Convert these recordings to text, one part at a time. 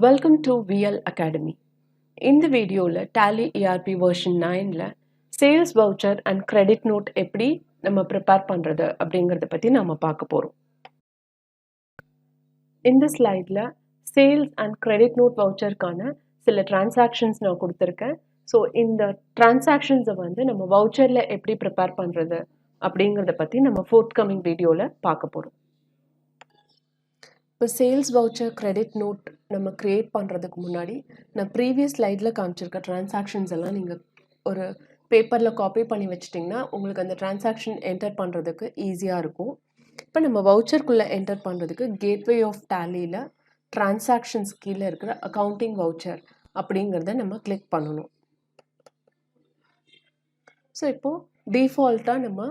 Welcome to VL Academy. இந்த வீடியோவில் Tally ERP version 9ல sales voucher and credit note எப்படி நம்ம ப்ரிப்பேர் பண்ணுறது அப்படிங்கிறத பற்றி நம்ம பார்க்க போகிறோம். இந்த ஸ்லைடில் சேல்ஸ் அண்ட் கிரெடிட் நோட் வவுச்சருக்கான சில டிரான்சாக்ஷன்ஸ் நான் கொடுத்துருக்கேன். ஸோ இந்த டிரான்சாக்ஷன்ஸை வந்து நம்ம வவுச்சரில் எப்படி ப்ரிப்பேர் பண்ணுறது அப்படிங்கிறத பற்றி நம்ம ஃபோர்த் கமிங் வீடியோவில் பார்க்க போகிறோம். இப்போ சேல்ஸ் வவுச்சர் கிரெடிட் நோட் நம்ம க்ரியேட் பண்ணுறதுக்கு முன்னாடி நான் ப்ரீவியஸ் ஸ்லைடில் காமிச்சிருக்க ட்ரான்சாக்ஷன்ஸ் எல்லாம் நீங்கள் ஒரு பேப்பரில் காப்பி பண்ணி வச்சிட்டிங்கன்னா உங்களுக்கு அந்த ட்ரான்சாக்ஷன் என்டர் பண்ணுறதுக்கு ஈஸியாக இருக்கும். இப்போ நம்ம வவுச்சருக்குள்ளே என்டர் பண்ணுறதுக்கு கேட்வே ஆஃப் டேலியில் ட்ரான்சாக்ஷன்ஸ் கீழே இருக்கிற அக்கௌண்டிங் வவுச்சர் அப்படிங்கிறத நம்ம கிளிக் பண்ணணும். ஸோ இப்போது டிஃபால்ட்டாக நம்ம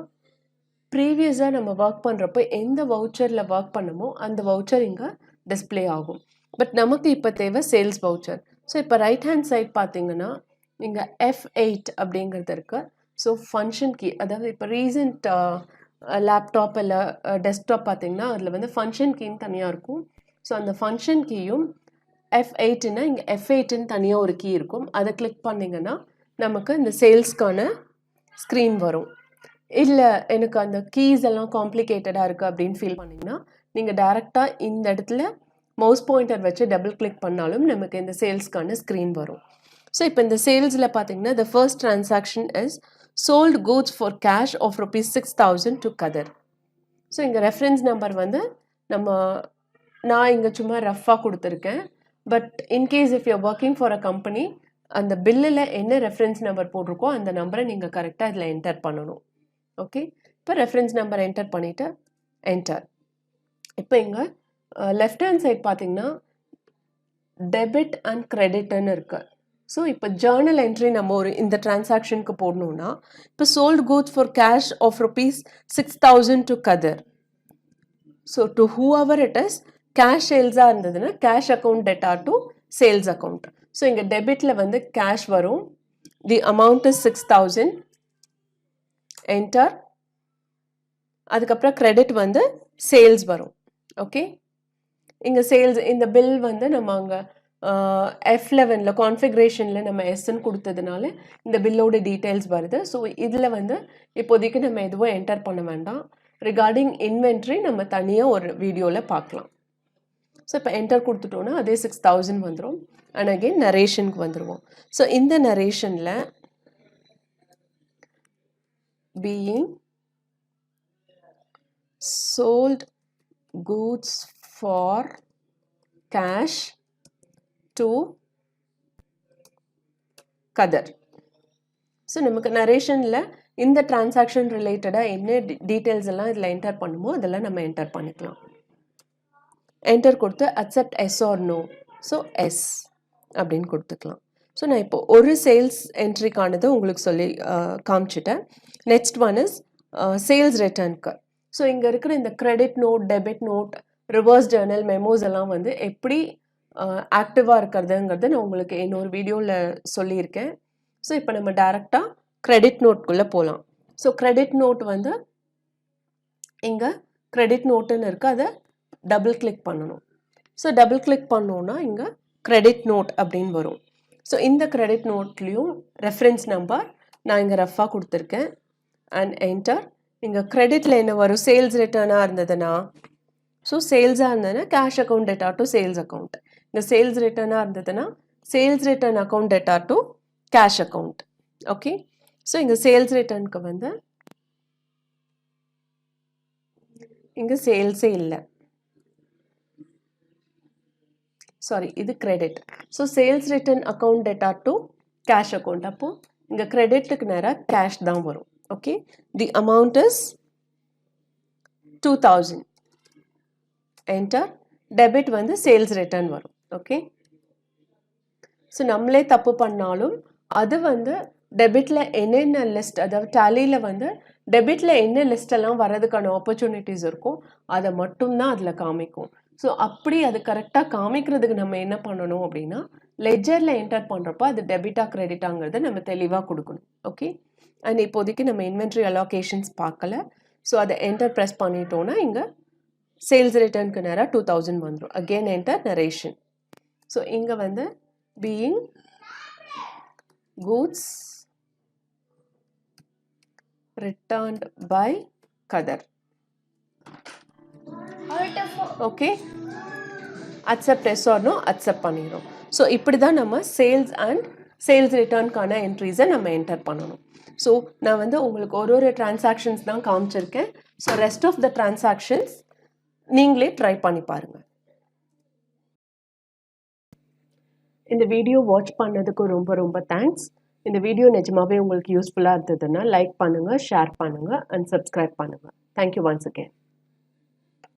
ப்ரீவியஸாக நம்ம ஒர்க் பண்ணுறப்போ எந்த வவுச்சரில் ஒர்க் பண்ணமோ அந்த வவுச்சர் இங்கே டிஸ்பிளே ஆகும். பட் நமக்கு இப்போ தேவை சேல்ஸ் வவுச்சர். ஸோ இப்போ ரைட் ஹேண்ட் சைட் பார்த்தீங்கன்னா இங்கே F8 அப்படிங்கிறது இருக்குது. ஸோ ஃபங்க்ஷன் கீ, அதாவது இப்போ ரீசெண்ட் லேப்டாப் இல்லை டெஸ்க்டாப் பார்த்தீங்கன்னா அதில் வந்து ஃபங்க்ஷன் கீன்னு தனியாக இருக்கும். ஸோ அந்த ஃபங்க்ஷன் கீயும் F8ன்னா இங்கே F8ன்னு தனியாக ஒரு கீ இருக்கும். அதை கிளிக் பண்ணிங்கன்னா நமக்கு இந்த சேல்ஸ்க்கான ஸ்க்ரீன் வரும். இல்லை எனக்கு அந்த கீஸ் எல்லாம் காம்ப்ளிகேட்டடாக இருக்குது அப்படின்னு ஃபீல் பண்ணிங்கன்னா நீங்கள் டேரெக்டாக இந்த இடத்துல மவுஸ் பாயிண்டர் வச்சு டபுள் கிளிக் பண்ணாலும் நமக்கு இந்த சேல்ஸ்க்கான ஸ்க்ரீன் வரும். ஸோ இப்போ இந்த சேல்ஸில் பார்த்தீங்கன்னா the first transaction is sold goods for cash of ₹6,000 to Qatar. So இங்கே ரெஃபரன்ஸ் நம்பர் வந்து நான் இங்கே சும்மா ரஃப்பாக கொடுத்துருக்கேன். But in case if your working for a company அந்த பில்லில் என்ன ரெஃபரன்ஸ் நம்பர் போட்டிருக்கோ அந்த நம்பரை நீங்கள் கரெக்டாக இதில் என்டர் பண்ணணும். ஓகே, இப்போ ரெஃபரன்ஸ் நம்பர் என்டர் பண்ணிவிட்டு என்டர். இப்போ இங்கே லெஃப்ட் ஹேண்ட் சைட் பார்த்தீங்கன்னா டெபிட் அண்ட் கிரெடிட்னு இருக்குது. ஸோ இப்போ ஜேர்னல் என்ட்ரி நம்ம ஒரு இந்த டிரான்சாக்ஷனுக்கு போடணுன்னா இப்போ sold goods for cash of ₹6,000 to கதர். So to whoever it is cash சேல்ஸாக இருந்ததுன்னா கேஷ் அக்கௌண்ட் டெட்டா டு சேல்ஸ் அக்கௌண்ட். ஸோ இங்கே டெபிட்டில் வந்து கேஷ் வரும். The amount is 6,000. என்டர். அதுக்கப்புறம் கிரெடிட் வந்து சேல்ஸ் வரும். ஓகே, இங்கே சேல்ஸ் இந்த பில் வந்து நம்ம அங்கே F11 கான்ஃபிகரேஷனில் நம்ம எஸ்ன்னு கொடுத்ததுனால இந்த பில்லோட டீட்டெயில்ஸ் வருது. ஸோ இதில் வந்து இப்போதைக்கு நம்ம எதுவும் என்டர் பண்ண வேண்டாம். ரிகார்டிங் இன்வென்ட்ரி நம்ம தனியாக ஒரு வீடியோவில் பார்க்கலாம். ஸோ இப்போ என்டர் கொடுத்துட்டோன்னா அதே 6,000 வந்துடும். அண்ட் அகெயின் நரேஷனுக்கு வந்துடுவோம். ஸோ இந்த நரேஷனில் being sold goods for cash to Qatar. So நமக்கு நரேஷனில் இந்த டிரான்சாக்ஷன் ரிலேட்டடாக என்ன டீட்டெயில்ஸ் எல்லாம் இதில் என்டர் பண்ணுமோ அதெல்லாம் நம்ம என்டர் பண்ணிக்கலாம். என்டர் கொடுத்து accept yes or no. So yes அப்படின்னு கொடுத்துக்கலாம். ஸோ நான் இப்போ ஒரு சேல்ஸ் என்ட்ரிக்கானது உங்களுக்கு சொல்லி காமிச்சிட்டேன். நெக்ஸ்ட் ஒன் இஸ் சேல்ஸ் ரிட்டர்னுக்கு. ஸோ இங்கே இருக்கிற இந்த credit note, debit note, reverse journal, memos எல்லாம் வந்து எப்படி ஆக்டிவாக இருக்கிறதுங்கிறத நான் உங்களுக்கு இன்னொரு வீடியோவில் சொல்லியிருக்கேன். ஸோ இப்போ நம்ம டைரெக்டாக கிரெடிட் நோட்குள்ளே போகலாம். ஸோ கிரெடிட் நோட் வந்து இங்கே கிரெடிட் நோட்டுன்னு இருக்குது, அதை டபுள் கிளிக் பண்ணணும். ஸோ டபுள் கிளிக் பண்ணோன்னா இங்கே கிரெடிட் நோட் அப்படின்னு வரும். ஸோ இந்த கிரெடிட் நோட்லேயும் ரெஃபரன்ஸ் நம்பர் நான் இங்கே ரஃபாக கொடுத்துருக்கேன். And enter. இங்கே கிரெடிட்டில் என்ன வரும்? சேல்ஸ் ரிட்டர்னாக இருந்ததுன்னா, ஸோ சேல்ஸாக இருந்ததுன்னா கேஷ் அக்கௌண்ட் டெட்டா டு சேல்ஸ் அக்கௌண்ட். இந்த சேல்ஸ் ரிட்டர்னாக இருந்ததுன்னா சேல்ஸ் ரிட்டர்ன் அக்கௌண்ட் டெட்டா to cash account. Okay, so இங்கே சேல்ஸ் ரிட்டர்னுக்கு வந்து இங்கே சேல்ஸே இல்லை, சாரி இது credit. So sales return account டெட்டா டு கேஷ் அக்கௌண்ட். அப்போது இங்கே கிரெடிட்டுக்கு நேராக கேஷ் தான் வரும். Okay, the amount is 2,000. Enter. Debit வந்து சேல்ஸ் ரிட்டர்ன் வரும். ஓகே, ஸோ நம்மளே தப்பு பண்ணாலும் அது வந்து டெபிட்டில் என்னென்ன லிஸ்ட், அதாவது டேலியில் வந்து டெபிட்டில் என்ன லிஸ்டெல்லாம் வர்றதுக்கான ஆப்பர்ச்சுனிட்டிஸ் இருக்கும் அதை மட்டும்தான் அதில் காமிக்கும். ஸோ அப்படி அது கரெக்டாக காமிக்கிறதுக்கு நம்ம என்ன பண்ணணும் அப்படின்னா லெஜரில் என்டர் பண்ணுறப்போ அது டெபிட்டா கிரெடிட்டாங்கிறத நம்ம தெளிவாக கொடுக்கணும். ஓகே, அண்ட் இப்போதைக்கு நம்ம இன்வென்ட்ரி அலோகேஷன்ஸ் பார்க்கல. ஸோ அதை என்டர் ப்ரெஸ் பண்ணிட்டோன்னா இங்கே சேல்ஸ் ரிட்டர்னுக்கு நேராக 2000 வந்துடும். Again enter narration. ஸோ இங்கே வந்து பீயிங் goods returned by கதர். Okay, accept yes or no, accept பண்ணிடுறோம். ஸோ இப்படி தான் நம்ம சேல்ஸ் ரிட்டர்னுக்கான என்ட்ரிஸை நம்ம என்டர் பண்ணணும். ஸோ நான் வந்து உங்களுக்கு ஒரு டிரான்சாக்ஷன்ஸ் தான் காமிச்சிருக்கேன். So rest of the transactions நீங்களே ட்ரை பண்ணி பாருங்கள். இந்த வீடியோ வாட்ச் பண்ணதுக்கு ரொம்ப ரொம்ப தேங்க்ஸ். இந்த வீடியோ நிஜமாவே உங்களுக்கு யூஸ்ஃபுல்லாக இருந்ததுன்னா லைக் பண்ணுங்கள், ஷேர் பண்ணுங்கள் அண்ட் சப்ஸ்கிரைப் பண்ணுங்கள். Thank you once again.